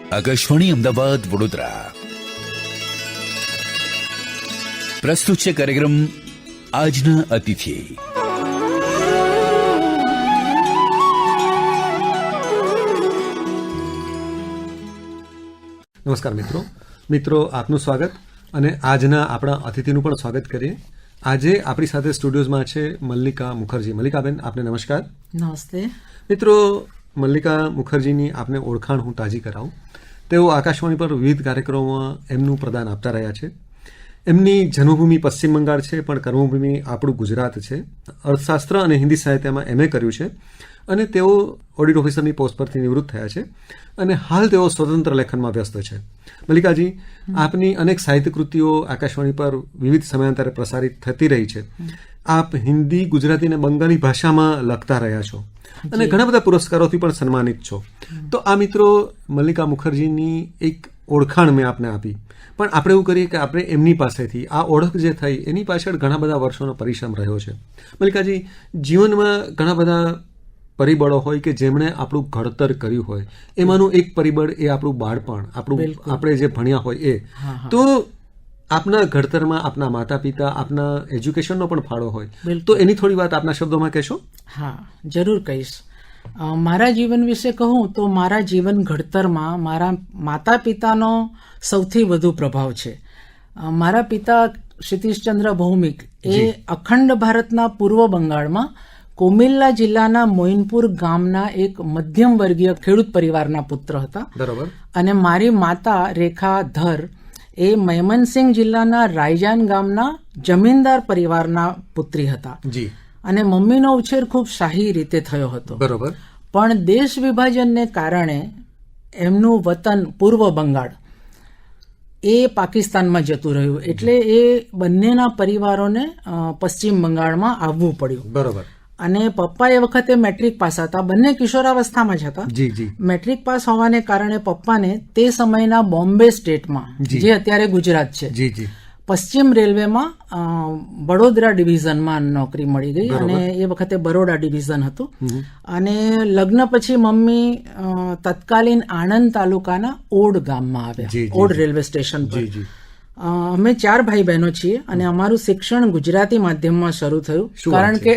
આકાશવાણી અમદાવાદ વડોદરા પ્રસ્તુત છે કાર્યક્રમ આજના અતિથિ. નમસ્કાર મિત્રો, આપનું સ્વાગત અને આજના આપણા અતિથિનું પણ સ્વાગત કરીએ. આજે આપણી સાથે સ્ટુડિયોઝમાં છે મલ્લિકા મુખર્જી. મલ્લિકાબેન, આપને નમસ્કાર. નમસ્તે મિત્રો, મલ્લિકા મુખર્જીની આપને ઓળખાણ હું તાજી કરાવું. તેઓ આકાશવાણી પર વિવિધ કાર્યક્રમોમાં એમનું પ્રદાન આપતા રહ્યા છે. એમની જન્મભૂમિ પશ્ચિમ બંગાળ છે, પણ કર્મભૂમિ આપણું ગુજરાત છે. અર્થશાસ્ત્ર અને હિન્દી સાહિત્યમાં MA કર્યું છે અને તેઓ ઓડિટ ઓફિસરની પોસ્ટ પરથી નિવૃત્ત થયા છે અને હાલ તેઓ સ્વતંત્ર લેખનમાં વ્યસ્ત છે. મલ્લિકાજી, આપની અનેક સાહિત્ય કૃતિઓ આકાશવાણી પર વિવિધ સમયાંતરે પ્રસારિત થતી રહી છે. આપ હિન્દી, ગુજરાતી અને બંગાળી ભાષામાં લખતા રહ્યા છો અને ઘણા બધા પુરસ્કારોથી પણ સન્માનિત છો. તો આ મિત્રો, મલ્લિકા મુખર્જીની એક ઓળખાણ મેં આપને આપી, પણ આપણે એવું કરીએ કે આપણે એમની પાસેથી આ ઓળખ જે થઈ એની પાછળ ઘણા બધા વર્ષોનો પરિશ્રમ રહ્યો છે. મલ્લિકાજી, જીવનમાં ઘણા બધા પરિબળો હોય કે જેમણે આપણું ઘડતર કર્યું હોય. એમાંનું એક પરિબળ એ આપણું બાળપણ, આપણે જે ભણ્યા હોય એ. તો આપના ઘડતરમાં આપના માતા પિતા, આપના એજ્યુકેશનનો પણ ફાળો હોય, તો એની થોડી વાત આપના શબ્દોમાં કહેશો? હા, જરૂર કહીશ. મારા જીવન વિશે કહું તો મારા જીવન ઘડતરમાં મારા માતા પિતાનો સૌથી વધુ પ્રભાવ છે. મારા પિતા ક્ષિતિશચંદ્ર ભૌમિક એ અખંડ ભારતના પૂર્વ બંગાળમાં કોમિલ્લા જિલ્લાના મોઇનપુર ગામના એક મધ્યમ વર્ગીય ખેડૂત પરિવારના પુત્ર હતા. બરોબર. અને મારી માતા રેખા ધર એ મયમનસિંહ જિલ્લાના રાયજાન ગામના જમીનદાર પરિવારના પુત્રી હતા. જી. અને મમ્મીનો ઉછેર ખૂબ શાહી રીતે થયો હતો. બરોબર. પણ દેશ વિભાજનને કારણે એમનું વતન પૂર્વ બંગાળ એ પાકિસ્તાનમાં જતું રહ્યું, એટલે એ બંનેના પરિવારોને પશ્ચિમ બંગાળમાં આવવું પડ્યું. બરોબર. અને પપ્પા એ વખતે મેટ્રિક પાસ હતા, બંને કિશોરાવસ્થામાં જ હતા. જી જી. મેટ્રિક પાસ હોવાને કારણે પપ્પાને તે સમયના બોમ્બે સ્ટેટમાં, જે અત્યારે ગુજરાત છે, જી જી, પશ્ચિમ રેલવેમાં વડોદરા ડિવિઝનમાં નોકરી મળી ગઈ. અને એ વખતે બરોડા ડિવિઝન હતું. અને લગ્ન પછી મમ્મી તત્કાલીન આણંદ તાલુકાના ઓડ ગામમાં આવ્યા, ઓડ રેલવે સ્ટેશન પર. અમે 4 ભાઈ બહેનો છીએ અને અમારું શિક્ષણ ગુજરાતી માધ્યમમાં શરૂ થયું, કારણ કે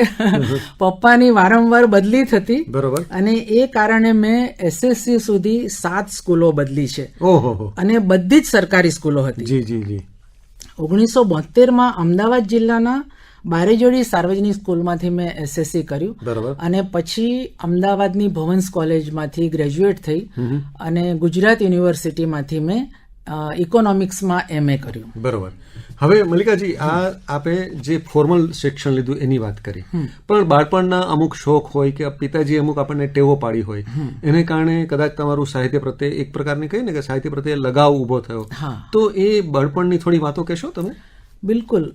પપ્પાની વારંવાર બદલી થતી. બરોબર. અને એ કારણે મેં SSC સુધી 7 સ્કૂલો બદલી છે. ઓહો. અને બધી જ સરકારી સ્કૂલો હતી. જી જી જી. 1972માં અમદાવાદ જિલ્લાના બારેજોડી સાર્વજનિક સ્કૂલમાંથી મેં SSC કર્યું. બરોબર. અને પછી અમદાવાદની ભવન્સ કોલેજમાંથી ગ્રેજ્યુએટ થઈ અને ગુજરાત યુનિવર્સિટીમાંથી મેં ઇકોનોમિક્સમાં MA કર્યું. બરોબર. હવે મલ્લિકાજી, આ આપે જે ફોર્મલ શિક્ષણ લીધું એની વાત કરી, પણ બાળપણના અમુક શોખ હોય કે પિતાજી અમુક આપણને ટેવો પાડી હોય, એને કારણે કદાચ તમારું સાહિત્ય પ્રત્યે એક પ્રકારની કહીએ ને કે સાહિત્ય પ્રત્યે લગાવ ઉભો થયો. તો એ બાળપણની થોડી વાતો કહેશો તમે? બિલકુલ.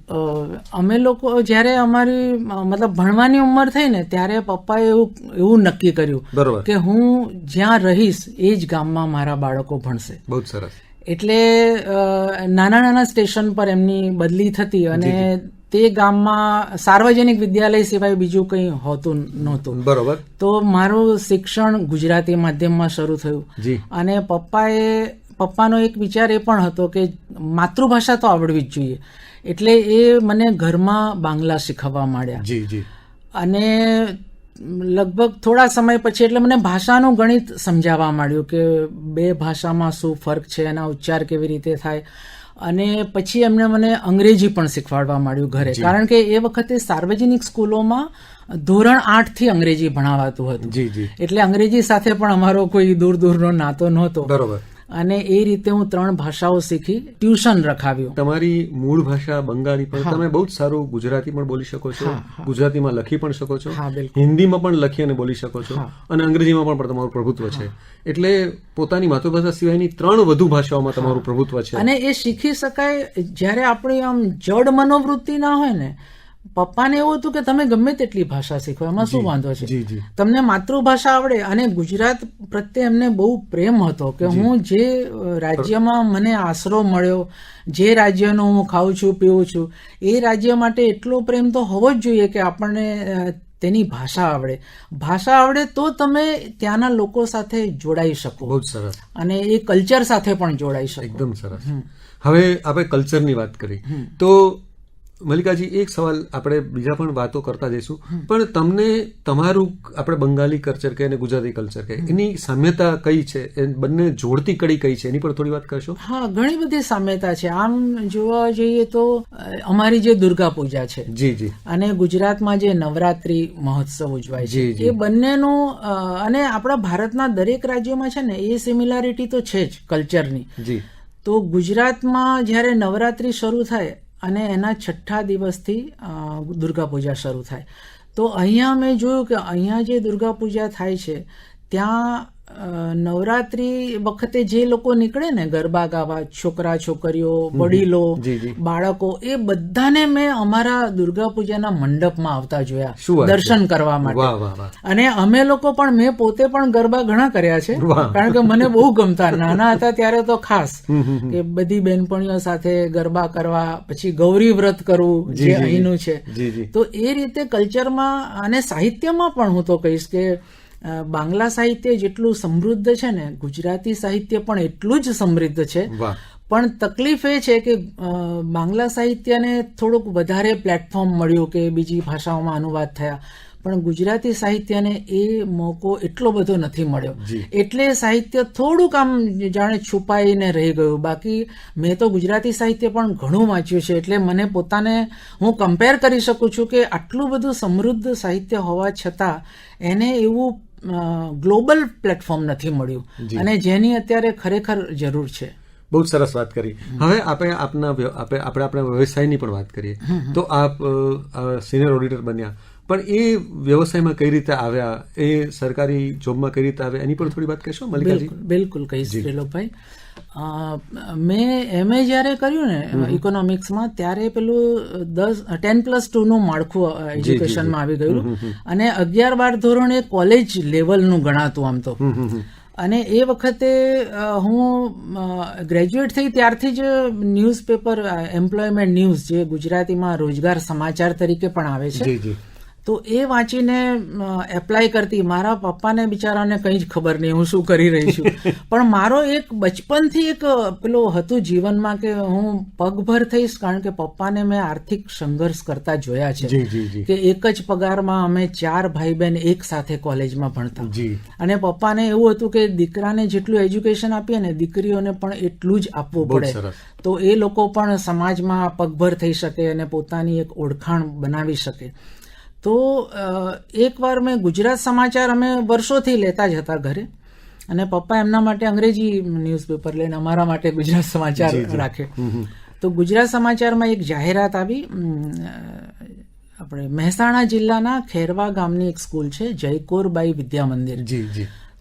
અમે લોકો જ્યારે અમારી મતલબ ભણવાની ઉંમર થઈ ને ત્યારે પપ્પાએ એવું નક્કી કર્યું, બરોબર, કે હું જ્યાં રહીશ એ જ ગામમાં મારા બાળકો ભણશે. બહુ સરસ. એટલે નાના નાના સ્ટેશન પર એમની બદલી થતી અને તે ગામમાં સાર્વજનિક વિદ્યાલય સિવાય બીજું કંઈ હોતું નહોતું. બરોબર. તો મારું શિક્ષણ ગુજરાતી માધ્યમમાં શરૂ થયું. અને પપ્પાનો એક વિચાર એ પણ હતો કે માતૃભાષા તો આવડવી જ જોઈએ, એટલે એ મને ઘરમાં બાંગ્લા શીખવવા માંડ્યા. જી જી. અને લગભગ થોડા સમય પછી એટલે મને ભાષાનું ગણિત સમજાવવા માંડ્યું કે 2 ભાષામાં શું ફરક છે, એના ઉચ્ચાર કેવી રીતે થાય. અને પછી એમણે મને અંગ્રેજી પણ શીખવાડવા માંડ્યું ઘરે, કારણ કે એ વખતે સાર્વજનિક સ્કૂલોમાં ધોરણ 8 થી અંગ્રેજી ભણાવાતું હતું. એટલે અંગ્રેજી સાથે પણ અમારો કોઈ દૂર દૂરનો નાતો નહોતો. બરોબર. અને એ રીતે હું 3 ભાષાઓ શીખી, ટ્યુશન રખાવ્યું. તમારી મૂળ ભાષા બંગાળી, પણ તમે બહુ જ સારું ગુજરાતી પણ બોલી શકો છો, ગુજરાતીમાં લખી પણ શકો છો, હિન્દીમાં પણ લખી અને બોલી શકો છો, અને અંગ્રેજીમાં પણ તમારું પ્રભુત્વ છે. એટલે પોતાની માતૃભાષા સિવાયની 3 વધુ ભાષાઓમાં તમારું પ્રભુત્વ છે. અને એ શીખી શકાય જ્યારે આપણી આમ જડ મનોવૃત્તિ ના હોય ને. પપ્પાને એવું હતું કે તમે ગમે તેટલી ભાષા શીખો, એમાં શું વાંધો છે, તમને માતૃભાષા આવડે. અને ગુજરાત પ્રત્યે એમને બહુ પ્રેમ હતો કે હું જે રાજ્યમાં મને આશરો મળ્યો, જે રાજ્યનો હું ખાઉં છું પીવું છું, એ રાજ્ય માટે એટલો પ્રેમ તો હોવો જ જોઈએ કે આપણને તેની ભાષા આવડે તો તમે ત્યાંના લોકો સાથે જોડાઈ શકો. બહુ જ સરસ. અને એ કલ્ચર સાથે પણ જોડાઈ શકો. એકદમ સરસ. હવે આપણે કલ્ચરની વાત કરી તો મલ્લિકાજી, એક સવાલ, આપણે બીજા પણ વાતો કરતા જઈશું, પણ તમને તમારું આપણે બંગાળી કલ્ચર કહે અને ગુજરાતી કલ્ચર કહે, એની સામ્યતા કઈ છે, એ બંને જોડતી કડી કઈ છે, એની પર થોડી વાત કરશો? હા, ઘણી બધી સામ્યતા છે. આમ જોવા જઈએ તો અમારી જે દુર્ગા પૂજા છે જી અને ગુજરાતમાં જે નવરાત્રી મહોત્સવ ઉજવાય છે, એ બંનેનું અને આપણા ભારતના દરેક રાજ્યોમાં છે ને એ સિમિલારિટી તો છે જ કલ્ચરની. જી. તો ગુજરાતમાં જ્યારે નવરાત્રી શરૂ થાય અને એના 6ઠ્ઠા દિવસથી દુર્ગા પૂજા શરૂ થાય, તો અહીંયા મેં જોયું કે અહીંયા જે દુર્ગા પૂજા થાય છે ત્યાં નવરાત્રી વખતે જે લોકો નીકળે ને ગરબા ગાવા, છોકરા છોકરીઓ, વડીલો, બાળકો, એ બધાને મેં અમારા દુર્ગા પૂજાના મંડપમાં આવતા જોયા દર્શન કરવા માટે. અને અમે લોકો પણ, મેં પોતે પણ ગરબા ઘણા કર્યા છે, કારણ કે મને બહુ ગમતા. નાના હતા ત્યારે તો ખાસ કે બધી બહેનપણીઓ સાથે ગરબા કરવા, પછી ગૌરી વ્રત કરવું જે અહીંનું છે. તો એ રીતે કલ્ચરમાં અને સાહિત્યમાં પણ હું તો કહીશ કે બાંગ્લા સાહિત્ય જેટલું સમૃદ્ધ છે ને, ગુજરાતી સાહિત્ય પણ એટલું જ સમૃદ્ધ છે. પણ તકલીફ એ છે કે બાંગ્લા સાહિત્યને થોડુંક વધારે પ્લેટફોર્મ મળ્યું કે બીજી ભાષાઓમાં અનુવાદ થયા, પણ ગુજરાતી સાહિત્યને એ મોકો એટલો બધો નથી મળ્યો. એટલે સાહિત્ય થોડુંક આમ જાણે છુપાઈને રહી ગયું. બાકી મેં તો ગુજરાતી સાહિત્ય પણ ઘણું વાંચ્યું છે, એટલે મને પોતાને હું કમ્પેર કરી શકું છું કે આટલું બધું સમૃદ્ધ સાહિત્ય હોવા છતાં એને એવું ગ્લોબલ પ્લેટફોર્મ નથી મળ્યું, અને જેની અત્યારે ખરેખર જરૂર છે. બહુ જ સરસ વાત કરી. હવે આપણે આપણા વ્યવસાયની પણ વાત કરીએ. તો આપ સિનિયર ઓડિટર બન્યા, પણ એ વ્યવસાયમાં કઈ રીતે આવ્યા, એ સરકારી જોબમાં કઈ રીતે આવ્યા, એની પણ થોડી વાત કહેશો મલ્લિકાજી? બિલકુલ કહીશ ત્રિલોકભાઈ. મેં MA જ્યારે કર્યું ને ઇકોનોમિક્સમાં, ત્યારે પેલું 10+2 નું માળખું એજ્યુકેશનમાં આવી ગયું, અને 11-12 ધોરણ એ કોલેજ લેવલનું ગણાતું આમ તો. અને એ વખતે હું ગ્રેજ્યુએટ થઈ ત્યારથી જ ન્યૂઝપેપર એમ્પ્લોયમેન્ટ ન્યૂઝ, જે ગુજરાતીમાં રોજગાર સમાચાર તરીકે પણ આવે છે, તો એ વાંચીને એપ્લાય કરતી. મારા પપ્પાને બિચારાને કંઈ જ ખબર નહીં હું શું કરી રહી છું, પણ મારો એક બચપનથી એક પેલો હતું જીવનમાં કે હું પગભર થઈશ, કારણ કે પપ્પાને મેં આર્થિક સંઘર્ષ કરતા જોયા છે કે એક જ પગારમાં અમે 4 ભાઈ બહેન એક સાથે કોલેજમાં ભણતા, અને પપ્પાને એવું હતું કે દીકરાને જેટલું એજ્યુકેશન આપીએ ને, દીકરીઓને પણ એટલું જ આપવું પડે, તો એ લોકો પણ સમાજમાં પગભર થઈ શકે અને પોતાની એક ઓળખાણ બનાવી શકે. તો એકવાર મેં ગુજરાત સમાચાર અમે વર્ષોથી લેતા જ હતા ઘરે, અને પપ્પા એમના માટે અંગ્રેજી ન્યૂઝપેપર લઈને અમારા માટે ગુજરાત સમાચાર રાખે. તો ગુજરાત સમાચારમાં એક જાહેરાત આવી. આપણે મહેસાણા જિલ્લાના ખેરવા ગામની એક સ્કૂલ છે, જયકોરબાઈ વિદ્યા મંદિર.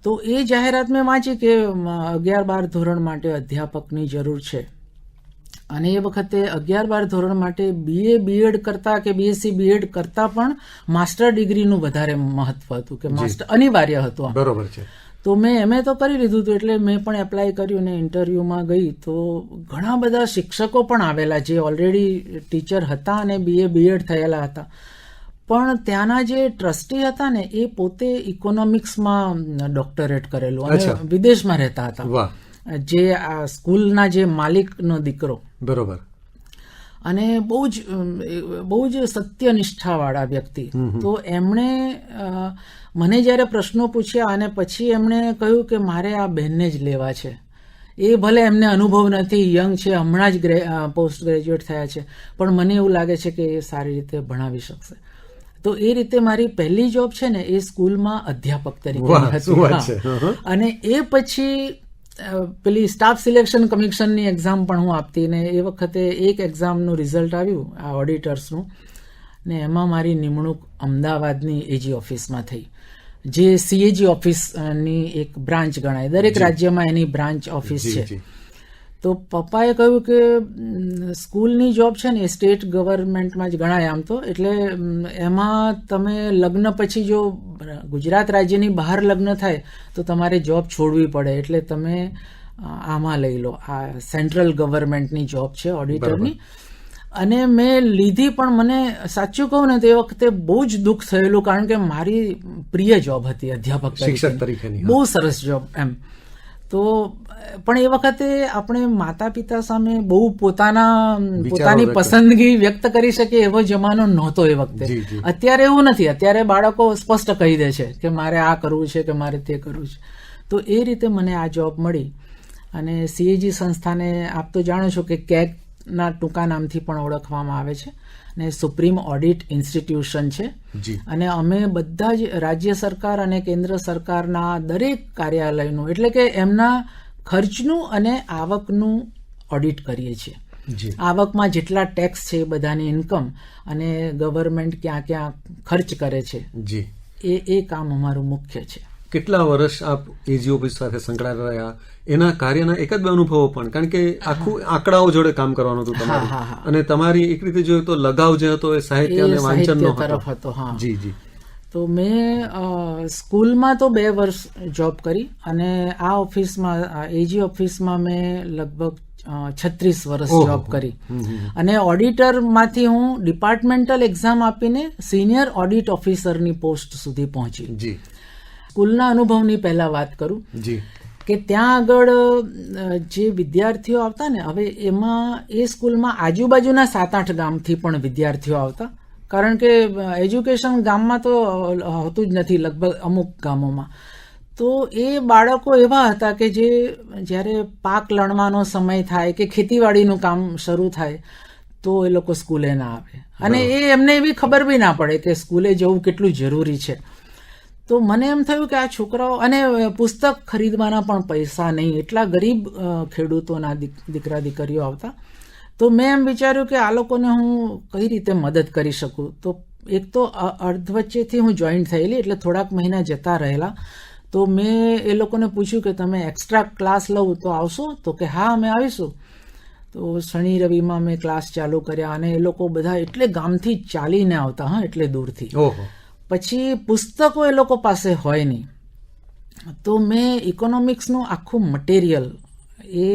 તો એ જાહેરાત મેં વાંચી કે 11-12 ધોરણ માટે અધ્યાપકની જરૂર છે. અને એ વખતે 11-12 ધોરણ માટે BA BEd કરતા કે BSc BEd કરતા પણ માસ્ટર ડિગ્રીનું વધારે મહત્વ હતું, કે માસ્ટર અનિવાર્ય હતું. બરોબર છે. તો મેં MA તો કરી લીધું હતું, એટલે મેં પણ એપ્લાય કર્યું ને ઇન્ટરવ્યુમાં ગઈ, તો ઘણા બધા શિક્ષકો પણ આવેલા જે ઓલરેડી ટીચર હતા અને BA BEd થયેલા હતા. પણ ત્યાંના જે ટ્રસ્ટી હતા ને, એ પોતે ઇકોનોમિક્સમાં ડોક્ટરેટ કરેલું અને વિદેશમાં રહેતા હતા, જે આ સ્કૂલના જે માલિકનો દીકરો. બરોબર. અને બહુ જ સત્યનિષ્ઠાવાળા વ્યક્તિ. તો એમણે મને જ્યારે પ્રશ્નો પૂછ્યા અને પછી એમણે કહ્યું કે મારે આ બહેનને જ લેવા છે. એ ભલે એમને અનુભવ નથી, યંગ છે, હમણાં જ પોસ્ટ ગ્રેજ્યુએટ થયા છે, પણ મને એવું લાગે છે કે એ સારી રીતે ભણાવી શકશે. તો એ રીતે મારી પહેલી જોબ છે ને એ સ્કૂલમાં અધ્યાપક તરીકે હતી. અને એ પછી પેલી સ્ટાફ સિલેક્શન કમિશનની એક્ઝામ પણ હું આપતી, ને એ વખતે એક એક્ઝામનું રિઝલ્ટ આવ્યું આ ઓડિટર્સનું, ને એમાં મારી નિમણૂક અમદાવાદની AG ઓફિસમાં થઈ, જે CAG ઓફિસની એક બ્રાન્ચ ગણાય. દરેક રાજ્યમાં એની બ્રાન્ચ ઓફિસ છે. તો પપ્પાએ કહ્યું કે સ્કૂલની જોબ છે ને એ સ્ટેટ ગવર્મેન્ટમાં જ ગણાય આમ તો, એટલે એમાં તમે લગ્ન પછી જો ગુજરાત રાજ્યની બહાર લગ્ન થાય તો તમારે જોબ છોડવી પડે, એટલે તમે આમાં લઈ લો, આ સેન્ટ્રલ ગવર્મેન્ટની જોબ છે ઓડિટરની. અને મેં લીધી, પણ મને સાચું કહું ને તો એ વખતે બહુ જ દુઃખ થયેલું, કારણ કે મારી પ્રિય જોબ હતી અધ્યાપક શિક્ષક તરીકેની. બહુ સરસ જોબ એમ. તો પણ એ વખતે આપણે માતા પિતા સામે બહુ પોતાની પસંદગી વ્યક્ત કરી શકીએ એવો જમાનો નહોતો એ વખતે. અત્યારે એવું નથી. અત્યારે બાળકો સ્પષ્ટ કહી દે છે કે મારે આ કરવું છે કે મારે તે કરવું છે. તો એ રીતે મને આ જોબ મળી. અને CAG સંસ્થાને આપ તો જાણો છો કે કેગ ના ટૂંકા નામથી પણ ઓળખવામાં આવે છે, અને સુપ્રીમ ઓડિટ ઇન્સ્ટિટ્યુશન છે. અને અમે બધા જ રાજ્ય સરકાર અને કેન્દ્ર સરકારના દરેક કાર્યાલયનું, એટલે કે એમના ખર્ચનું અને આવકનું ઓડિટ કરીએ છીએ. આવકમાં જેટલા ટેક્સ છે એ બધાની ઇન્કમ, અને ગવર્મેન્ટ ક્યાં ક્યાં ખર્ચ કરે છે, એ કામ અમારું મુખ્ય છે. કેટલા વર્ષ આપ AG ઓફિસ સાથે સંકળાયેલા રહ્યા? એના કાર્યના એક જ બે અનુભવો પણ, કારણ કે આખું આંકડાઓ જોડે કામ કરવાનું હતું તમારું, અને તમારી એક રીતે જોઈએ તો લગાવ જે હતો એ સાહિત્ય અને વાંચનનો તરફ હતો. હા જી જી. તો મેં સ્કૂલમાં તો 2 વર્ષ જોબ કરી, અને આ ઓફિસમાં AG ઓફિસમાં મેં લગભગ 36 વર્ષ જોબ કરી. અને ઓડિટરમાંથી હું ડિપાર્ટમેન્ટલ એક્ઝામ આપીને સિનિયર ઓડિટ ઓફિસરની પોસ્ટ સુધી પહોંચી. જી. સ્કૂલના અનુભવની પહેલા વાત કરું કે ત્યાં આગળ જે વિદ્યાર્થીઓ આવતા ને, હવે એમાં એ સ્કૂલમાં આજુબાજુના 7-8 ગામથી પણ વિદ્યાર્થીઓ આવતા, કારણ કે એજ્યુકેશન ગામમાં તો હોતું જ નથી લગભગ અમુક ગામોમાં. તો એ બાળકો એવા હતા કે જે જ્યારે પાક લણવાનો સમય થાય કે ખેતીવાડીનું કામ શરૂ થાય તો એ લોકો સ્કૂલે ના આવે, અને એમને એવી ખબર બી ના પડે કે સ્કૂલે જવું કેટલું જરૂરી છે. તો મને એમ થયું કે આ છોકરાઓ, અને પુસ્તક ખરીદવાના પણ પૈસા નહીં, એટલા ગરીબ ખેડૂતોના દીકરા દીકરીઓ આવતા. તો મેં એમ વિચાર્યું કે આ લોકોને હું કઈ રીતે મદદ કરી શકું. તો એક તો અર્ધ વચ્ચેથી હું જોઈન્ટ થયેલી, એટલે થોડાક મહિના જતા રહેલા. તો મેં એ લોકોને પૂછ્યું કે તમે એક્સ્ટ્રા ક્લાસ લઉં તો આવશો? તો કે હા, અમે આવીશું. તો શનિ રવિમાં મેં ક્લાસ ચાલુ કર્યા, અને એ લોકો બધા એટલે ગામથી ચાલીને આવતા, એટલે દૂરથી. પછી પુસ્તકો એ લોકો પાસે હોય નહીં. તો મેં ઇકોનોમિક્સનું આખું મટીરિયલ એ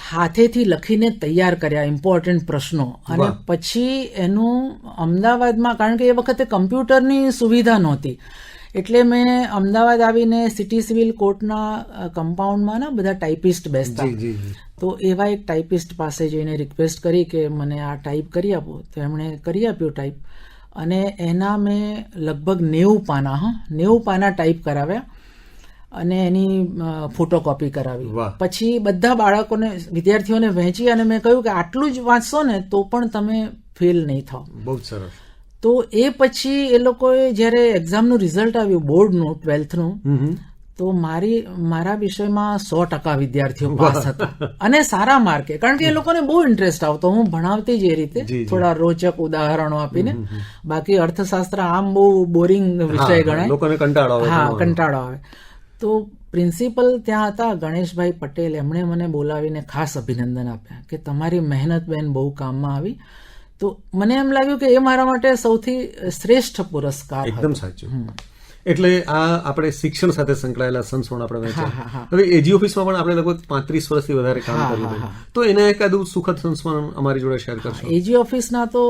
હાથેથી લખીને તૈયાર કર્યા, ઇમ્પોર્ટન્ટ પ્રશ્નો. અને પછી એનું અમદાવાદમાં, કારણ કે એ વખતે કમ્પ્યુટરની સુવિધા નહોતી, એટલે મેં અમદાવાદ આવીને સિટી સિવિલ કોર્ટના કમ્પાઉન્ડમાં ના બધા ટાઈપિસ્ટ બેસતા. તો એવા એક ટાઈપિસ્ટ પાસે જઈને રિક્વેસ્ટ કરી કે મને આ ટાઈપ કરી આપો. તો એમણે કરી આપ્યું ટાઈપ, અને એના મેં લગભગ 90 પાના ટાઈપ કરાવ્યા, અને એની ફોટોકોપી કરાવી. પછી બધા બાળકોને, વિદ્યાર્થીઓને વહેંચી, અને મેં કહ્યું કે આટલું જ વાંચશો ને તો પણ તમે ફેલ નહીં થાવ. બહુ સરસ. તો એ પછી એ લોકોએ જ્યારે એક્ઝામનું રિઝલ્ટ આવ્યું બોર્ડનું 12થનું, તો મારા વિષયમાં 100% વિદ્યાર્થીઓ પાસ હતા, અને સારા માર્કે, કારણ કે એ લોકોને બહુ ઇન્ટરેસ્ટ આવતો. હું ભણાવતી જ એ રીતે, થોડા રોચક ઉદાહરણો આપીને. બાકી અર્થશાસ્ત્ર આમ બહુ બોરિંગ વિષય ગણાય, લોકોને કંટાળો આવે. હા, કંટાળો આવે. તો પ્રિન્સિપલ ત્યાં હતા ગણેશભાઈ પટેલ, એમણે મને બોલાવીને ખાસ અભિનંદન આપ્યા કે તમારી મહેનત બેન બહુ કામમાં આવી. તો મને એમ લાગ્યું કે એ મારા માટે સૌથી શ્રેષ્ઠ પુરસ્કાર. એકદમ સાચું. એટલે આ આપણે શિક્ષણ સાથે સંકળાયેલા સંસ્મરણ આપણે વાંચ્યા. હવે AG ઓફિસમાં પણ આપણે લગભગ 35 વર્ષથી વધારે કામ કર્યું, તો એના એકાદું સુખદ સંસ્મરણ અમારી જોડે શેર કરશો? AG ઓફિસના તો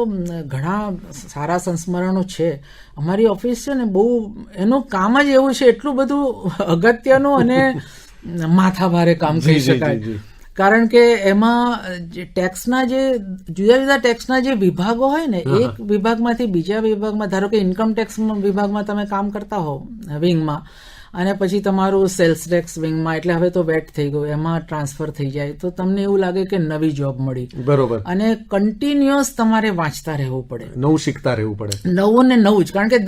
ઘણા સારા સંસ્મરણો છે. અમારી ઓફિસ છે ને, બહુ એનું કામ જ એવું છે, એટલું બધું અગત્યનું અને માથાભારે કામ કહી શકાય. કારણ કે એમાં ટેક્સના જે જુદા જુદા ટેક્સના જે વિભાગો હોય ને, એક વિભાગમાંથી બીજા વિભાગમાં, ધારો કે ઇન્કમ ટેક્સ વિભાગમાં તમે કામ કરતા હો વિંગમાં, અને પછી તમારું સેલ્સ ટેક્સ વિંગમાં, એટલે હવે તો વેટ થઈ ગયું, એમાં ટ્રાન્સફર થઈ જાય, તો તમને એવું લાગે કે નવી જોબ મળી. બરોબર. અને કન્ટિન્યુઅસ તમારે વાંચતા રહેવું પડે, નવું શીખતા રહેવું પડે, નવું ને નવું જ. કારણ કે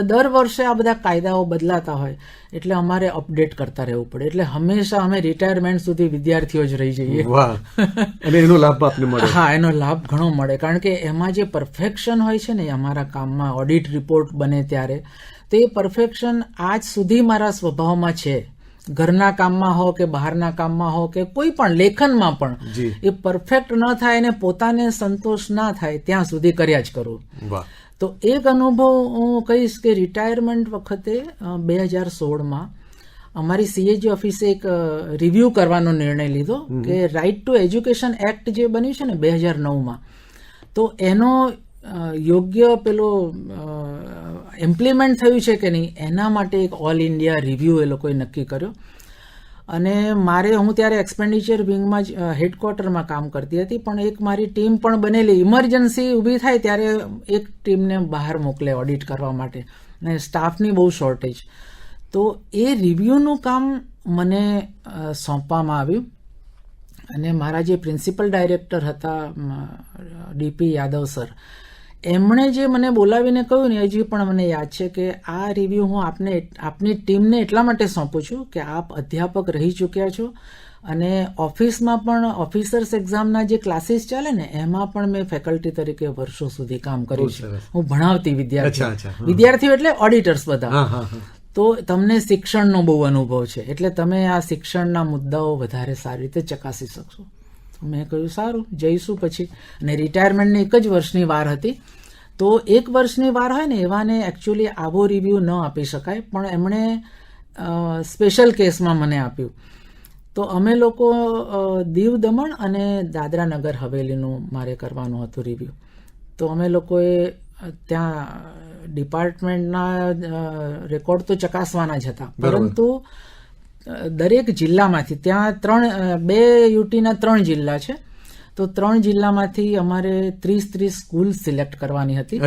દર વર્ષે આ બધા કાયદાઓ બદલાતા હોય, એટલે અમારે અપડેટ કરતા રહેવું પડે. એટલે હંમેશા અમે રિટાયરમેન્ટ સુધી વિદ્યાર્થીઓ જ રહી જઈએ. વાહ. અને એનો લાભ આપને મળે? હા, એનો લાભ ઘણો મળે, કારણ કે એમાં જે પરફેક્શન હોય છે ને અમારા કામમાં, ઓડિટ રિપોર્ટ બને ત્યારે, તો એ પરફેક્શન આજ સુધી મારા સ્વભાવમાં છે. ઘરના કામમાં હો કે બહારના કામમાં હો કે કોઈ પણ લેખનમાં પણ, એ પરફેક્ટ ન થાય ને પોતાને સંતોષ ના થાય ત્યાં સુધી કર્યા જ કરું. તો એક અનુભવ હું કહીશ કે રિટાયરમેન્ટ વખતે 2016માં અમારી સીએજી ઓફિસે એક રિવ્યુ કરવાનો નિર્ણય લીધો કે રાઇટ ટુ એજ્યુકેશન એક્ટ જે બન્યું છે ને 2009માં, તો એનો યોગ્ય પેલો ઇમ્પ્લિમેન્ટ થયું છે કે નહીં એના માટે એક ઓલ ઇન્ડિયા રિવ્યુ એ લોકોએ નક્કી કર્યો. અને હું ત્યારે એક્સપેન્ડિચર વિંગમાં જ હેડક્વાર્ટરમાં કામ કરતી હતી, પણ એક મારી ટીમ પણ બનેલી. ઇમરજન્સી ઊભી થાય ત્યારે એક ટીમને બહાર મોકલે ઓડિટ કરવા માટે, અને સ્ટાફની બહુ શોર્ટેજ. તો એ રિવ્યૂનું કામ મને સોંપવામાં આવ્યું, અને મારા જે પ્રિન્સિપલ ડાયરેક્ટર હતા ડીપી યાદવ સર, એમણે જે મને બોલાવીને કહ્યું ને હજી પણ મને યાદ છે કે આ રિવ્યૂ હું આપની ટીમને એટલા માટે સોંપું છું કે આપ અધ્યાપક રહી ચૂક્યા છો, અને ઓફિસમાં પણ ઓફિસર્સ એક્ઝામના જે ક્લાસીસ ચાલે ને એમાં પણ મેં ફેકલ્ટી તરીકે વર્ષો સુધી કામ કર્યું છે. હું ભણાવતી વિદ્યાર્થીઓ એટલે ઓડિટર્સ બધા. તો તમને શિક્ષણનો બહુ અનુભવ છે, એટલે તમે આ શિક્ષણના મુદ્દાઓ વધારે સારી રીતે ચકાસી શકશો. મેં કહ્યું સારું, જઈશું પછી. અને રિટાયરમેન્ટની એક જ વર્ષની વાર હતી, તો 1 વર્ષની વાર હોય ને એવાને એકચ્યુઅલી આવો રિવ્યૂ ન આપી શકાય, પણ એમણે સ્પેશિયલ કેસમાં મને આપ્યું. તો અમે લોકો દીવ દમણ અને દાદરા નગર હવેલીનું મારે કરવાનું હતું રિવ્યૂ. તો અમે લોકોએ ત્યાં ડિપાર્ટમેન્ટના રેકોર્ડ તો ચકાસવાના જ હતા, પરંતુ દરેક જિલ્લામાંથી, ત્યાં 2 યુટીના 3 જિલ્લા છે, તો 3 જિલ્લામાંથી અમારે 30 સ્કૂલ સિલેક્ટ કરવાની હતી,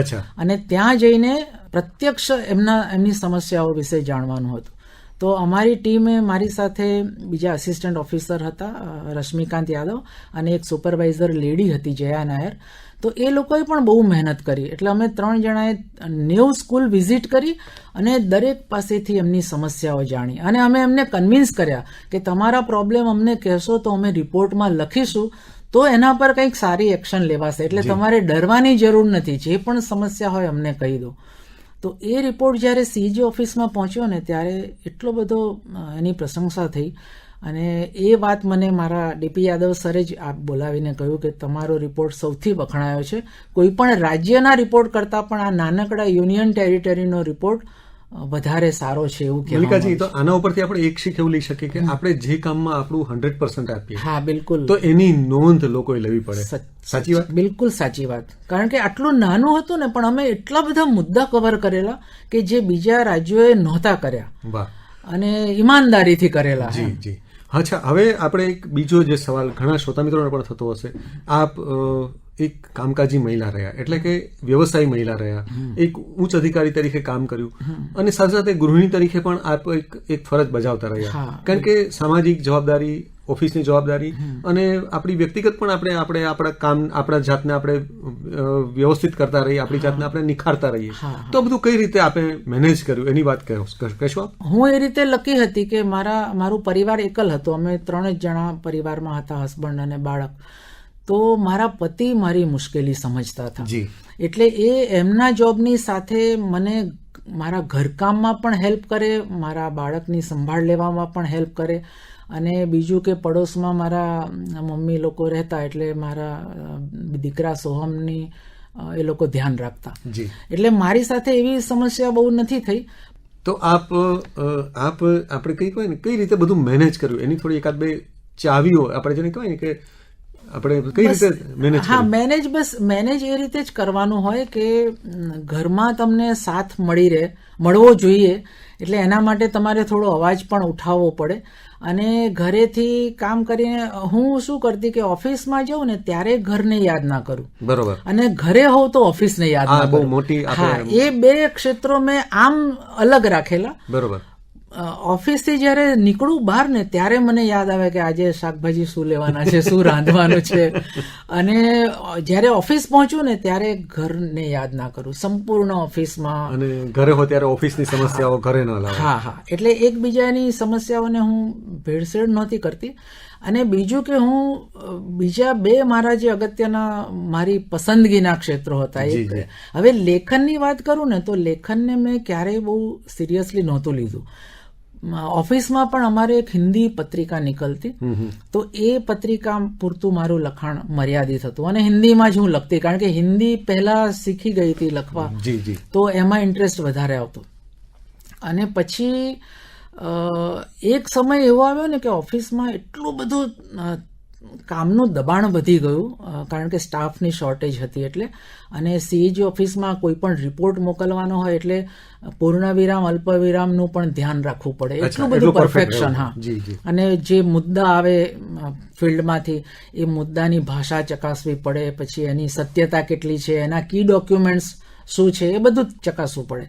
અને ત્યાં જઈને પ્રત્યક્ષ એમની સમસ્યાઓ વિશે જાણવાનું હતું. તો અમારી ટીમે મારી સાથે બીજા આસિસ્ટન્ટ ઓફિસર હતા રશ્મિકાંત યાદવ, અને એક સુપરવાઇઝર લેડી હતી જયા નાયર. તો એ લોકોએ પણ બહુ મહેનત કરી, એટલે અમે 3 જણાએ 90 સ્કૂલ વિઝિટ કરી અને દરેક પાસેથી એમની સમસ્યાઓ જાણી, અને અમે એમને કન્વિન્સ કર્યા કે તમારા પ્રોબ્લેમ અમને કહેશો તો અમે રિપોર્ટમાં લખીશું, તો એના પર કંઈક સારી એક્શન લેવાશે, એટલે તમારે ડરવાની જરૂર નથી, જે પણ સમસ્યા હોય અમને કહી દો. તો એ રિપોર્ટ જ્યારે સીજી ઓફિસમાં પહોંચ્યો ને ત્યારે એટલો બધો એની પ્રશંસા થઈ, અને એ વાત મને મારા ડીપી યાદવ સરે જ બોલાવીને કહ્યું કે તમારો રિપોર્ટ સૌથી વખણાયો છે, કોઈ પણ રાજ્યના રિપોર્ટ કરતાં પણ આ નાનકડા યુનિયન ટેરિટરીનો રિપોર્ટ વધારે સારો છે એવું કહેવાય. મલ્લિકાજી, તો આના ઉપરથી આપણે એક શીખ એવું લઈ શકીએ કે આપણે જે કામમાં આપણું 100% આપીએ, હા બિલકુલ, તો એની નોંધ લોકોએ લેવી પડે. સાચી વાત, બિલકુલ સાચી વાત. કારણ કે આટલું નાનું હતું ને, પણ અમે એટલા બધા મુદ્દા કવર કરેલા કે જે બીજા રાજ્યોએ નહોતા કર્યા. વાહ. અને ઈમાનદારીથી કરેલા. જી જી. અચ્છા, હવે આપણે એક બીજો જે સવાલ ઘણા શ્રોતા મિત્રોને પણ થતો હશે, આપ એક કામકાજી મહિલા રહ્યા, એટલે કે વ્યવસાયી મહિલા રહ્યા, એક ઉચ્ચ અધિકારી તરીકે કામ કર્યું, અને સાથે સાથે ગૃહિણી તરીકે પણ આપ એક ફરજ બજાવતા રહ્યા. કારણ કે સામાજિક જવાબદારી, ઓફિસની જવાબદારી, અને આપણી વ્યક્તિગત પણ આપણે આપણા કામ, આપણા જાતને આપણે વ્યવસ્થિત કરતા રહીએ, આપણી જાતને આપણે નિખારતા રહીએ. તો બધું કઈ રીતે આપણે મેનેજ કર્યું એની વાત કહેશો? હું એ રીતે લકી હતી કે મારું પરિવાર એકલ હતું, અમે 3 જ જણા પરિવારમાં હતા, હસબન્ડ અને બાળક. તો મારા પતિ મારી મુશ્કેલી સમજતા હતા, એટલે એ એમના જોબની સાથે મને મારા ઘરકામમાં પણ હેલ્પ કરે, મારા બાળકની સંભાળ લેવામાં પણ હેલ્પ કરે, અને બીજું કે પડોશમાં મારા મમ્મી લોકો રહેતા, એટલે મારા દીકરા સોહમની એ લોકો ધ્યાન રાખતા, એટલે મારી સાથે એવી સમસ્યા બહુ નથી થઈ. તો આપણે કઈ રીતે બધું મેનેજ કર્યું, એની થોડી 1-2 ચાવીઓ આપણે જેને કહેવાય ને કે આપણે કઈ રીતે મેનેજ? હા, મેનેજ એ રીતે જ કરવાનું હોય કે ઘરમાં તમને સાથ મળવો જોઈએ, એટલે એના માટે તમારે થોડો અવાજ પણ ઉઠાવવો પડે. અને ઘરેથી કામ કરીને હું શું કરતી કે ઓફિસમાં જાઉં ને ત્યારે ઘરને યાદ ના કરું, બરોબર, અને ઘરે હોઉં તો ઓફિસને યાદ ના કરું. હા, એ 2 ક્ષેત્રો મેં આમ અલગ રાખેલા. બરોબર. ઓફિસથી જ્યારે નીકળું બહાર ને ત્યારે મને યાદ આવે કે આજે શાકભાજી શું લેવાના છે, શું રાંધવાનું છે, અને જ્યારે ઓફિસ પહોંચું ને ત્યારે ઘરને યાદ ના કરું સંપૂર્ણ ઓફિસમાં, અને ઘરે હો ત્યારે ઓફિસની સમસ્યાઓ ઘરે ન લાવો. હા, એટલે એકબીજાની સમસ્યાઓને હું ભેળસેળ નહોતી કરતી. અને બીજું કે હું બીજા 2 મારા જે અગત્યના મારી પસંદગીના ક્ષેત્રો હતા. હવે લેખનની વાત કરું ને તો લેખનને મેં ક્યારેય બહુ સિરિયસલી નહોતું લીધું. ઓફિસમાં પણ અમારે એક હિન્દી પત્રિકા નીકળતી, તો એ પત્રિકા પૂરતું મારું લખાણ મર્યાદિત હતું, અને હિન્દીમાં જ હું લખતી, કારણ કે હિન્દી પહેલા શીખી ગઈ હતી લખવા, તો એમાં ઇન્ટરેસ્ટ વધારે આવતો. અને પછી એક સમય એવો આવ્યો ને કે ઓફિસમાં એટલું બધું કામનું દબાણ વધી ગયું, કારણ કે સ્ટાફની શોર્ટેજ હતી એટલે, અને સીએજી ઓફિસમાં કોઈ પણ રિપોર્ટ મોકલવાનો હોય એટલે પૂર્ણવિરામ અલ્પવિરામનું પણ ધ્યાન રાખવું પડે, એટલું બધું પરફેક્શન. હા, અને જે મુદ્દા આવે ફિલ્ડમાંથી એ મુદ્દાની ભાષા ચકાસવી પડે, પછી એની સત્યતા કેટલી છે, એના કી ડોક્યુમેન્ટ્સ શું છે, એ બધું જ ચકાસવું પડે.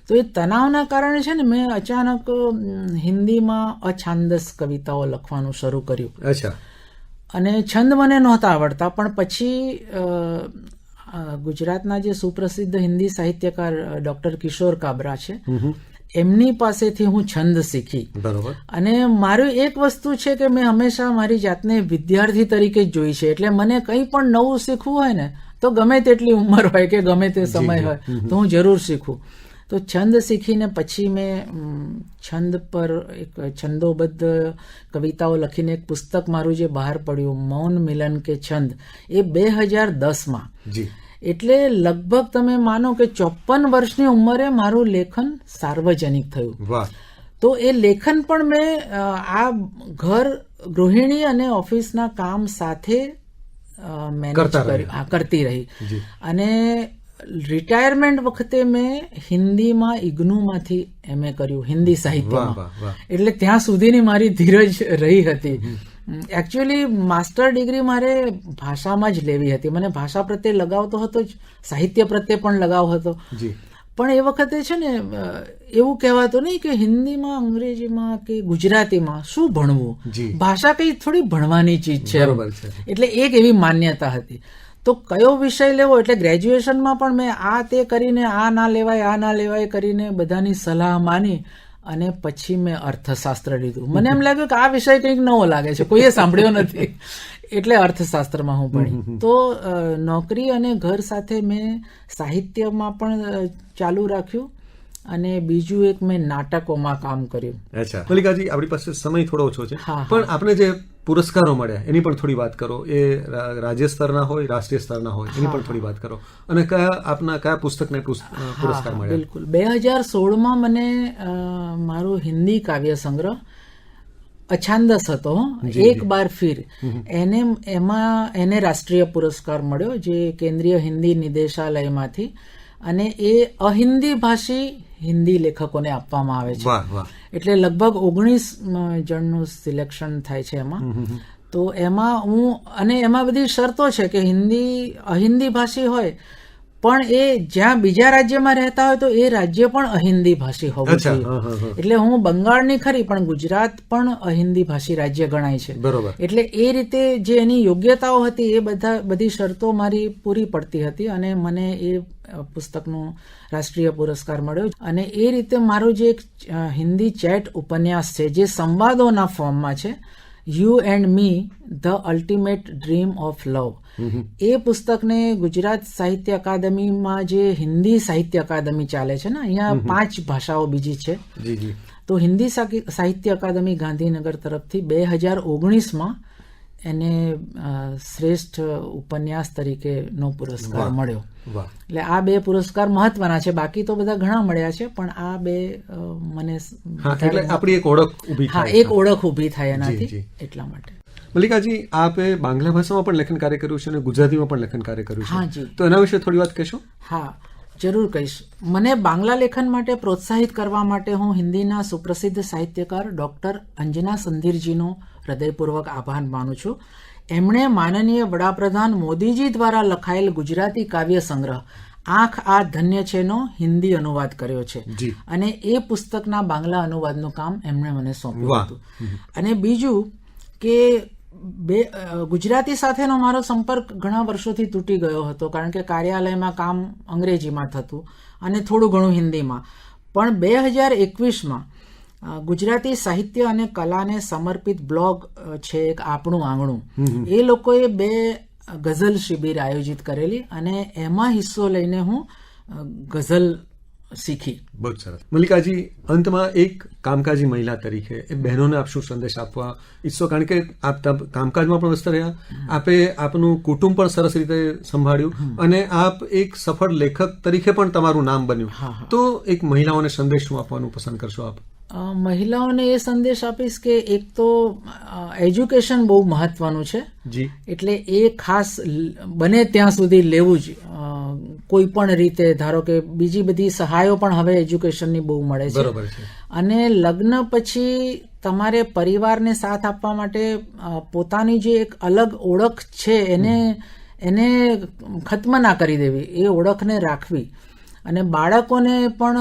તો એ તણાવના કારણે છે ને મેં અચાનક હિન્દીમાં અછાંદસ કવિતાઓ લખવાનું શરૂ કર્યું. અચ્છા. અને છંદ મને નહોતા આવડતા, પણ પછી ગુજરાતના જે સુપ્રસિદ્ધ હિન્દી સાહિત્યકાર ડોક્ટર કિશોર કાબરા છે, એમની પાસેથી હું છંદ શીખી. બરોબર. અને મારું એક વસ્તુ છે કે મેં હંમેશા મારી જાતને વિદ્યાર્થી તરીકે જ જોઈ છે, એટલે મને કંઈ પણ નવું શીખવું હોય ને તો ગમે તેટલી ઉંમર હોય કે ગમે તે સમય હોય તો હું જરૂર શીખું. તો છંદ શીખીને પછી મેં છંદ પર એક છંદોબદ્ધ કવિતાઓ લખીને એક પુસ્તક મારું જે બહાર પડ્યું, મૌન મિલન કે છંદ, એ 2010માં. એટલે લગભગ તમે માનો કે 54 વર્ષની ઉંમરે મારું લેખન સાર્વજનિક થયું. તો એ લેખન પણ મેં આ ઘર ગૃહિણી અને ઓફિસના કામ સાથે મેનેજ કર્યું, કરતી રહી. અને રિટાયરમેન્ટ વખતે મેં હિન્દીમાં ઇગ્નુમાંથી MA કર્યું, હિન્દી સાહિત્યમાં. એટલે ત્યાં સુધીની મારી ધીરજ રહી હતી. એકચ્યુઅલી માસ્ટર ડિગ્રી મારે ભાષામાં જ લેવી હતી. મને ભાષા પ્રત્યે લગાવ તો હતો જ, સાહિત્ય પ્રત્યે પણ લગાવ હતો. પણ એ વખતે છે ને એવું કહેવાતું નહીં કે હિન્દીમાં, અંગ્રેજીમાં કે ગુજરાતીમાં શું ભણવું, ભાષા કઈ થોડી ભણવાની ચીજ છે. એટલે એક એવી માન્યતા હતી. તો કયો વિષય લેવો, એટલે ગ્રેજ્યુએશનમાં પણ મેં આ તે કરીને આ ના લેવાય કરીને બધાની સલાહ માની અને પછી મેં અર્થશાસ્ત્ર લીધું. મને એમ લાગ્યું કે આ વિષય કંઈક નવો લાગે છે, કોઈએ સાંભળ્યો નથી, એટલે અર્થશાસ્ત્રમાં હું ભણી. તો નોકરી અને ઘર સાથે મેં સાહિત્યમાં પણ ચાલુ રાખ્યું, અને બીજું એક મેં નાટકોમાં કામ કર્યું. અચ્છા મલ્લિકાજી, આપણી પાસે સમય થોડો ઓછો છે, પણ આપણે જે પુરસ્કારો મળ્યા એની પણ થોડી વાત કરો. એ રાજ્ય સ્તરના હોય, રાષ્ટ્રીય સ્તરના હોય, એની પણ થોડી વાત કરો. અને કયા પુસ્તકને પુરસ્કાર મળ્યા? બિલકુલ. 2016માં મને મારું હિન્દી કાવ્ય સંગ્રહ અછાંદસ હતો, એક બાર ફિર, એને રાષ્ટ્રીય પુરસ્કાર મળ્યો, જે કેન્દ્રીય હિન્દી નિદેશાલયમાંથી. અને એ અહિન્દી ભાષી હિન્દી લેખકોને આપવામાં આવે છે. એટલે લગભગ 19 જણનું સિલેક્શન થાય છે એમાં. તો એમાં હું, અને એમાં બધી શરતો છે કે અહિન્દી ભાષી હોય, પણ એ જ્યાં બીજા રાજ્યમાં રહેતા હોય તો એ રાજ્ય પણ અહિન્દી ભાષી હોવું જોઈએ. એટલે હું બંગાળની ખરી, પણ ગુજરાત પણ અહિન્દી ભાષી રાજ્ય ગણાય છે. એટલે એ રીતે જે એની યોગ્યતાઓ હતી એ બધી શરતો મારી પૂરી પડતી હતી, અને મને એ પુસ્તકનો રાષ્ટ્રીય પુરસ્કાર મળ્યો. અને એ રીતે મારો જે એક હિન્દી ચેટ ઉપન્યાસ છે જે સંવાદોના ફોર્મમાં છે, you and me the ultimate dream of love, એ પુસ્તકને ગુજરાત સાહિત્ય અકાદમીમાં, જે હિન્દી સાહિત્ય અકાદમી ચાલે છે ને અહીંયા 5 ભાષાઓ બીજી છે, તો હિન્દી સાહિત્ય અકાદમી ગાંધીનગર તરફથી 2019માં એને શ્રેષ્ઠ ઉપન્યાસ તરીકેનો પુરસ્કાર મળ્યો. એટલે આ 2 પુરસ્કાર મહત્વના છે, બાકી તો બધા ઘણા મળ્યા છે, પણ આ 2 મને આપણી એક ઓળખ ઊભી થાય એનાથી, એટલા માટે. મલ્લિકાજી, આપે બાંગ્લા ભાષામાં પણ લેખન કાર્ય કર્યું છે અને ગુજરાતીમાં પણ લેખન કાર્ય કર્યું છે, તો એના વિશે થોડી વાત કહેશો? હા, જરૂર કહીશ. મને બાંગ્લા લેખન માટે પ્રોત્સાહિત કરવા માટે હું હિન્દીના સુપ્રસિદ્ધ સાહિત્યકાર ડોક્ટર અંજના સંધીરજીનો હૃદયપૂર્વક આભાર માનું છું. એમણે માનનીય વડાપ્રધાન મોદીજી દ્વારા લખાયેલ ગુજરાતી કાવ્ય સંગ્રહ આંખ આ ધન્ય છેનો હિન્દી અનુવાદ કર્યો છે, અને એ પુસ્તકના બાંગ્લા અનુવાદનું કામ એમણે મને સોંપ્યું હતું. અને બીજું કે ગુજરાતી સાથેનો મારો સંપર્ક ઘણા વર્ષોથી તૂટી ગયો હતો, કારણ કે કાર્યાલયમાં કામ અંગ્રેજીમાં થતું અને થોડું ઘણું હિન્દીમાં. પણ 2021માં ગુજરાતી સાહિત્ય અને કલાને સમર્પિત બ્લોગ છે એક આપણું આંગણું, એ લોકોએ 2 ગઝલ શિબિર આયોજિત કરેલી, અને એમાં હિસ્સો લઈને હું ગઝલ શીખી. બહુ સરસ. મલ્લિકાજી, અંતમાં એક કામકાજી મહિલા તરીકે એ બહેનોને આપ શું સંદેશ આપવા ઈચ્છો? કારણ કે આપ કામકાજમાં પણ વ્યસ્ત રહ્યા, આપે આપનું કુટુંબ પણ સરસ રીતે સંભાળ્યું, અને આપ એક સફળ લેખક તરીકે પણ તમારું નામ બન્યું. તો એક મહિલાઓને સંદેશ શું આપવાનું પસંદ કરશો આપ? મહિલાઓને એ સંદેશ આપીશ કે એક તો એજ્યુકેશન બહુ મહત્વનું છે. જી. એટલે એ ખાસ બને ત્યાં સુધી લેવું જ. કોઈ પણ રીતે ધારો કે બીજી બધી સહાયો પણ હવે એજ્યુકેશનની બહુ મળે છે. બરોબર છે. અને લગ્ન પછી તમારે પરિવારને સાથ આપવા માટે પોતાની જે એક અલગ ઓળખ છે એને ખત્મ ના કરી દેવી, એ ઓળખને રાખવી. અને બાળકોને પણ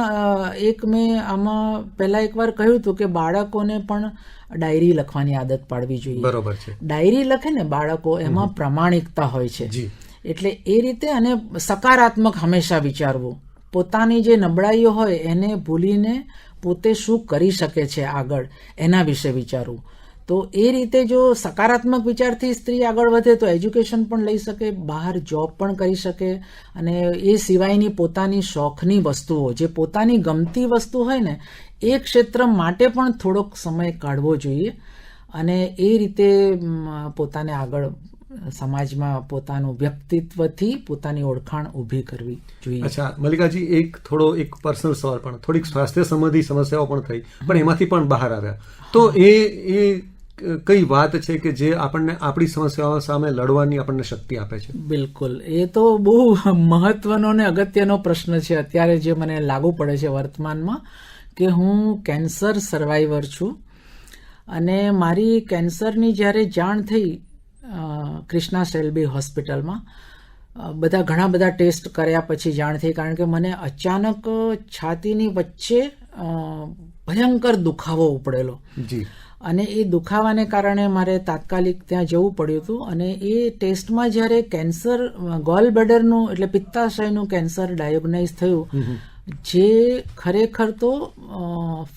એક મેં આમાં પહેલા એકવાર કહ્યું હતું કે બાળકોને પણ ડાયરી લખવાની આદત પાડવી જોઈએ. બરોબર છે. ડાયરી લખે ને બાળકો, એમાં પ્રામાણિકતા હોય છે. જી. એટલે એ રીતે અને સકારાત્મક હંમેશા વિચારવું. પોતાની જે નબળાઈઓ હોય એને ભૂલીને પોતે શું કરી શકે છે આગળ, એના વિશે વિચારવું. તો એ રીતે જો સકારાત્મક વિચારથી સ્ત્રી આગળ વધે તો એજ્યુકેશન પણ લઈ શકે, બહાર જોબ પણ કરી શકે, અને એ સિવાયની પોતાની શોખની વસ્તુઓ, જે પોતાની ગમતી વસ્તુ હોય ને, એ ક્ષેત્ર માટે પણ થોડોક સમય કાઢવો જોઈએ. અને એ રીતે પોતાને આગળ સમાજમાં પોતાનું વ્યક્તિત્વથી પોતાની ઓળખાણ ઊભી કરવી જોઈએ. અચ્છા મલ્લિકાજી, એક પર્સનલ સવાલ પણ, થોડીક સ્વાસ્થ્ય સંબંધી સમસ્યાઓ પણ થઈ, પણ એમાંથી પણ બહાર આવ્યા, તો એ કઈ વાત છે કે જે આપણને આપણી સમસ્યાઓ સામે લડવાની આપણને શક્તિ આપે છે? બિલકુલ, એ તો બહુ મહત્વનો ને અગત્યનો પ્રશ્ન છે અત્યારે, જે મને લાગુ પડે છે વર્તમાનમાં, કે હું કેન્સર સર્વાઈવર છું. અને મારી કેન્સરની જ્યારે જાણ થઈ ક્રિષ્ના શેલ્બી હોસ્પિટલમાં, ઘણા બધા ટેસ્ટ કર્યા પછી જાણ થઈ, કારણ કે મને અચાનક છાતીની વચ્ચે ભયંકર દુખાવો ઉપડેલો. જી. અને એ દુખાવાને કારણે મારે તાત્કાલિક ત્યાં જવું પડ્યું હતું. અને એ ટેસ્ટમાં જ્યારે કેન્સર, ગોલ બ્લેડરનું એટલે પિત્તાશયનું કેન્સર ડાયોગ્નાઇઝ થયું, જે ખરેખર તો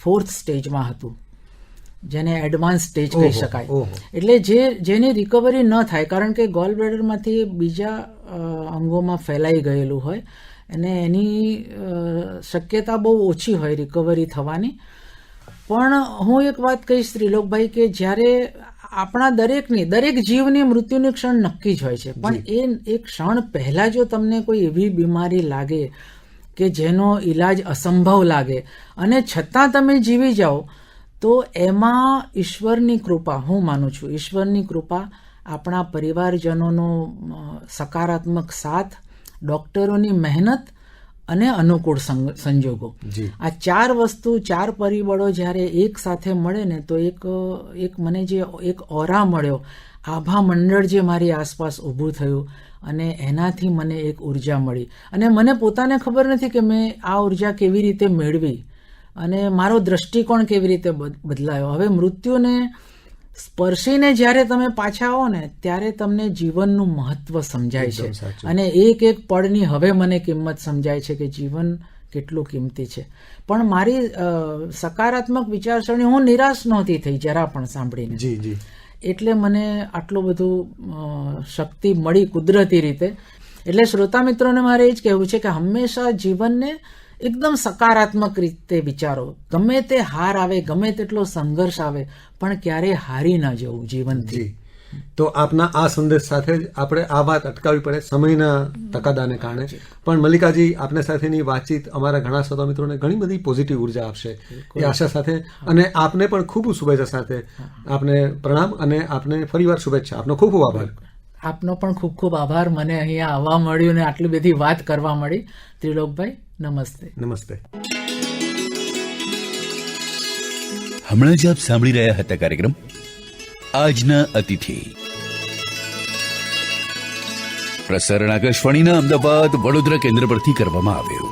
4th સ્ટેજમાં હતું, જેને એડવાન્સ સ્ટેજ કહી શકાય. એટલે જેની રિકવરી ન થાય, કારણ કે ગોલ બ્લેડરમાંથી બીજા અંગોમાં ફેલાઈ ગયેલું હોય અને એની શક્યતા બહુ ઓછી હોય રિકવરી થવાની. પણ હું એક વાત કહીશ ત્રિલોકભાઈ, કે જ્યારે આપણા દરેક જીવની મૃત્યુની ક્ષણ નક્કી જ હોય છે, પણ એ ક્ષણ પહેલા જો તમને કોઈ એવી બીમારી લાગે કે જેનો ઈલાજ અસંભવ લાગે અને છતાં તમે જીવી જાઓ, તો એમાં ઈશ્વરની કૃપા, હું માનું છું, ઈશ્વરની કૃપા, આપણા પરિવારજનોનો સકારાત્મક સાથ, ડોક્ટરોની મહેનત અને અનુકૂળ સંજોગો, આ 4 વસ્તુ, 4 પરિબળો જ્યારે એક સાથે મળે ને, તો એક મને જે એક ઓરા મળ્યો, આભા મંડળ જે મારી આસપાસ ઊભું થયું, અને એનાથી મને એક ઉર્જા મળી. અને મને પોતાને ખબર નથી કે મેં આ ઉર્જા કેવી રીતે મેળવી અને મારો દ્રષ્ટિકોણ કેવી રીતે બદલાયો. હવે મૃત્યુને સ્પર્શીને જ્યારે તમે પાછા આવો ને, ત્યારે તમને જીવનનું મહત્વ સમજાય છે. અને એક પળની હવે મને કિંમત સમજાય છે કે જીવન કેટલું કિંમતી છે. પણ મારી સકારાત્મક વિચારસરણી, હું નિરાશ નહોતી થઈ જરા પણ સાંભળીને. જી જી. એટલે મને આટલું બધું શક્તિ મળી કુદરતી રીતે. એટલે શ્રોતા મિત્રોને મારે એ જ કહેવું છે કે હંમેશા જીવનને એકદમ સકારાત્મક રીતે વિચારો. ગમે તે હાર આવે, ગમે તેટલો સંઘર્ષ આવે, પણ ક્યારેય હારી ન જવું જીવનથી. તો આપના આ સંદેશ સાથે જ આપણે આ વાત અટકાવવી પડે સમયના તકાદાને કારણે. પણ મલ્લિકાજી, આપને સાથેની વાતચીત અમારા ઘણા શ્રોતા મિત્રોને ઘણી બધી પોઝિટિવ ઉર્જા આપશે એ આશા સાથે, અને આપને પણ ખૂબ શુભેચ્છા સાથે આપને પ્રણામ અને આપને ફરીવાર શુભેચ્છા. આપનો ખૂબ ખૂબ આભાર. આપનો પણ ખૂબ ખૂબ આભાર, મને અહીંયા આવવા મળ્યું ને આટલી બધી વાત કરવા મળી. ત્રિલોકભાઈ, નમસ્તે. નમસ્તે. હમણાં જ આપ સાંભળી રહ્યા હતા કાર્યક્રમ આજના અતિથિ. પ્રસારણ આકાશવાણીના અમદાવાદ વડોદરા કેન્દ્ર પરથી કરવામાં આવ્યું.